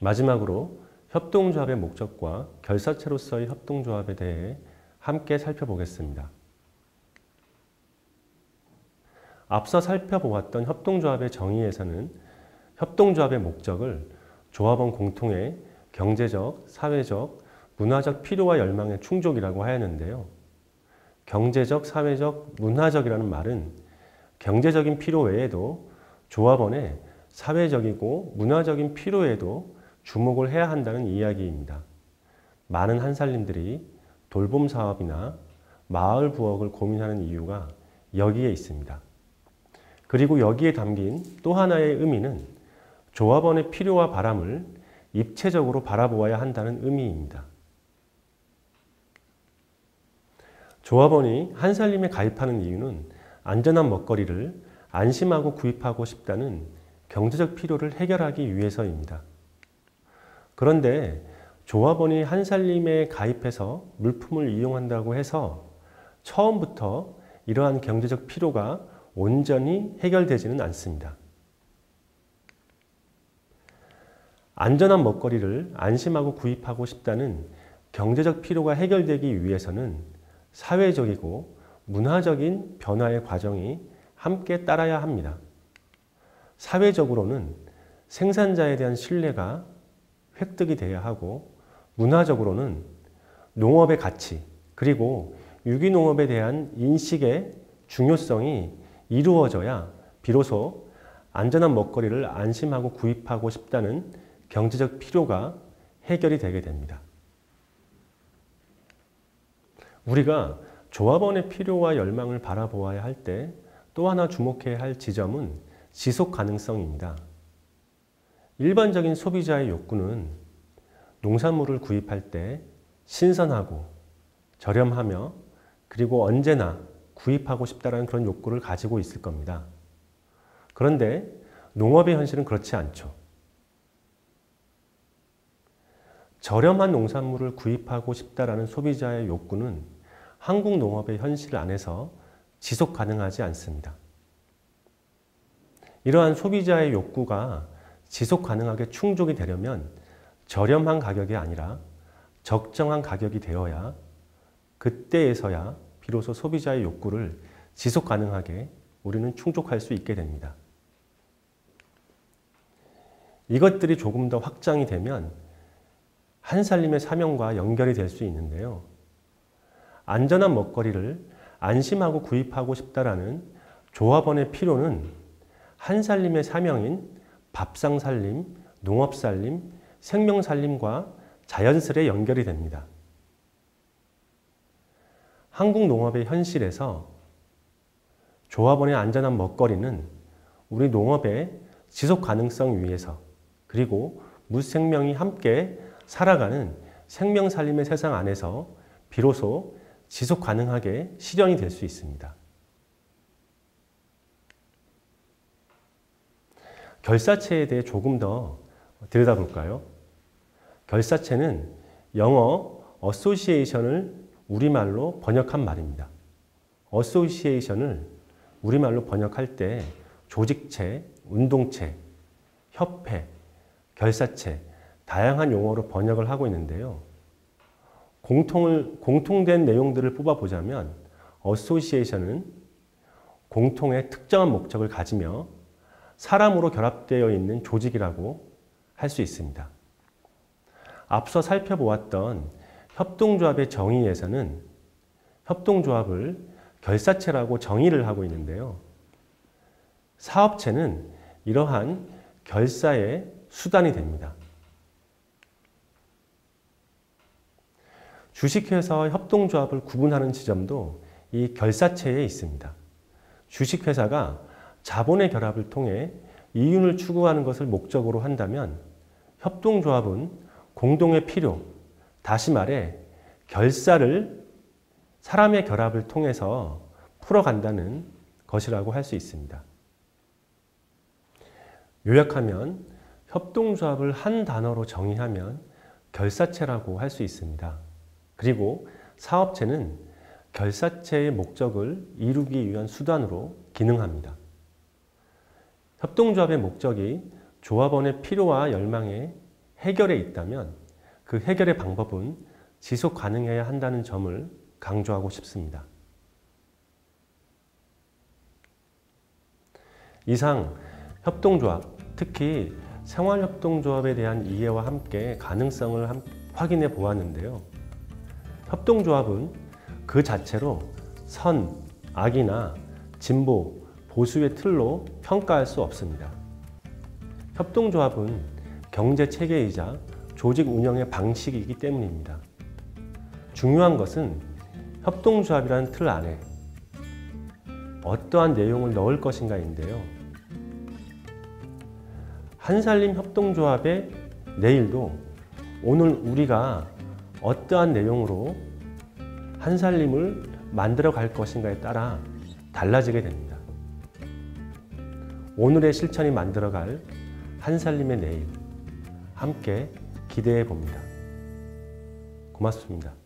마지막으로 협동조합의 목적과 결사체로서의 협동조합에 대해 함께 살펴보겠습니다. 앞서 살펴보았던 협동조합의 정의에서는 협동조합의 목적을 조합원 공통의 경제적, 사회적, 문화적 필요와 열망의 충족이라고 하였는데요. 경제적, 사회적, 문화적이라는 말은 경제적인 필요 외에도 조합원의 사회적이고 문화적인 필요에도 주목을 해야 한다는 이야기입니다. 많은 한살림들이 돌봄 사업이나 마을 부엌을 고민하는 이유가 여기에 있습니다. 그리고 여기에 담긴 또 하나의 의미는 조합원의 필요와 바람을 입체적으로 바라보아야 한다는 의미입니다. 조합원이 한살림에 가입하는 이유는 안전한 먹거리를 안심하고 구입하고 싶다는 경제적 필요를 해결하기 위해서입니다. 그런데 조합원이 한살림에 가입해서 물품을 이용한다고 해서 처음부터 이러한 경제적 필요가 온전히 해결되지는 않습니다. 안전한 먹거리를 안심하고 구입하고 싶다는 경제적 필요가 해결되기 위해서는 사회적이고 문화적인 변화의 과정이 함께 따라야 합니다. 사회적으로는 생산자에 대한 신뢰가 획득이 돼야 하고, 문화적으로는 농업의 가치 그리고 유기농업에 대한 인식의 중요성이 이루어져야 비로소 안전한 먹거리를 안심하고 구입하고 싶다는 경제적 필요가 해결이 되게 됩니다. 우리가 조합원의 필요와 열망을 바라보아야 할 때 또 하나 주목해야 할 지점은 지속 가능성입니다. 일반적인 소비자의 욕구는 농산물을 구입할 때 신선하고 저렴하며 그리고 언제나 구입하고 싶다는 그런 욕구를 가지고 있을 겁니다. 그런데 농업의 현실은 그렇지 않죠. 저렴한 농산물을 구입하고 싶다는 소비자의 욕구는 한국 농업의 현실 안에서 지속 가능하지 않습니다. 이러한 소비자의 욕구가 지속 가능하게 충족이 되려면 저렴한 가격이 아니라 적정한 가격이 되어야 그때에서야 비로소 소비자의 욕구를 지속 가능하게 우리는 충족할 수 있게 됩니다. 이것들이 조금 더 확장이 되면 한살림의 사명과 연결이 될 수 있는데요. 안전한 먹거리를 안심하고 구입하고 싶다라는 조합원의 필요는 한살림의 사명인 밥상살림, 농업살림, 생명살림과 자연스레 연결이 됩니다. 한국 농업의 현실에서 조합원의 안전한 먹거리는 우리 농업의 지속 가능성 위해서, 그리고 무생명이 함께 살아가는 생명살림의 세상 안에서 비로소 지속 가능하게 실현이 될 수 있습니다. 결사체에 대해 조금 더 들여다볼까요? 결사체는 영어 association을 우리말로 번역한 말입니다. association을 우리말로 번역할 때 조직체, 운동체, 협회, 결사체, 다양한 용어로 번역을 하고 있는데요. 공통된 내용들을 뽑아보자면 association은 공통의 특정한 목적을 가지며 사람으로 결합되어 있는 조직이라고 할 수 있습니다. 앞서 살펴보았던 협동조합의 정의에서는 협동조합을 결사체라고 정의를 하고 있는데요. 사업체는 이러한 결사의 수단이 됩니다. 주식회사와 협동조합을 구분하는 지점도 이 결사체에 있습니다. 주식회사가 자본의 결합을 통해 이윤을 추구하는 것을 목적으로 한다면 협동조합은 공동의 필요, 다시 말해 결사를 사람의 결합을 통해서 풀어간다는 것이라고 할 수 있습니다. 요약하면 협동조합을 한 단어로 정의하면 결사체라고 할 수 있습니다. 그리고 사업체는 결사체의 목적을 이루기 위한 수단으로 기능합니다. 협동조합의 목적이 조합원의 필요와 열망에 해결에 있다면 그 해결의 방법은 지속 가능해야 한다는 점을 강조하고 싶습니다. 이상 협동조합, 특히 생활협동조합에 대한 이해와 함께 가능성을 확인해 보았는데요. 협동조합은 그 자체로 선, 악이나 진보, 보수의 틀로 평가할 수 없습니다. 협동조합은 경제체계이자 조직 운영의 방식이기 때문입니다. 중요한 것은 협동조합이라는 틀 안에 어떠한 내용을 넣을 것인가인데요. 한살림 협동조합의 내일도 오늘 우리가 어떠한 내용으로 한살림을 만들어 갈 것인가에 따라 달라지게 됩니다. 오늘의 실천이 만들어갈 한살림의 내일 함께 기대해 봅니다. 고맙습니다.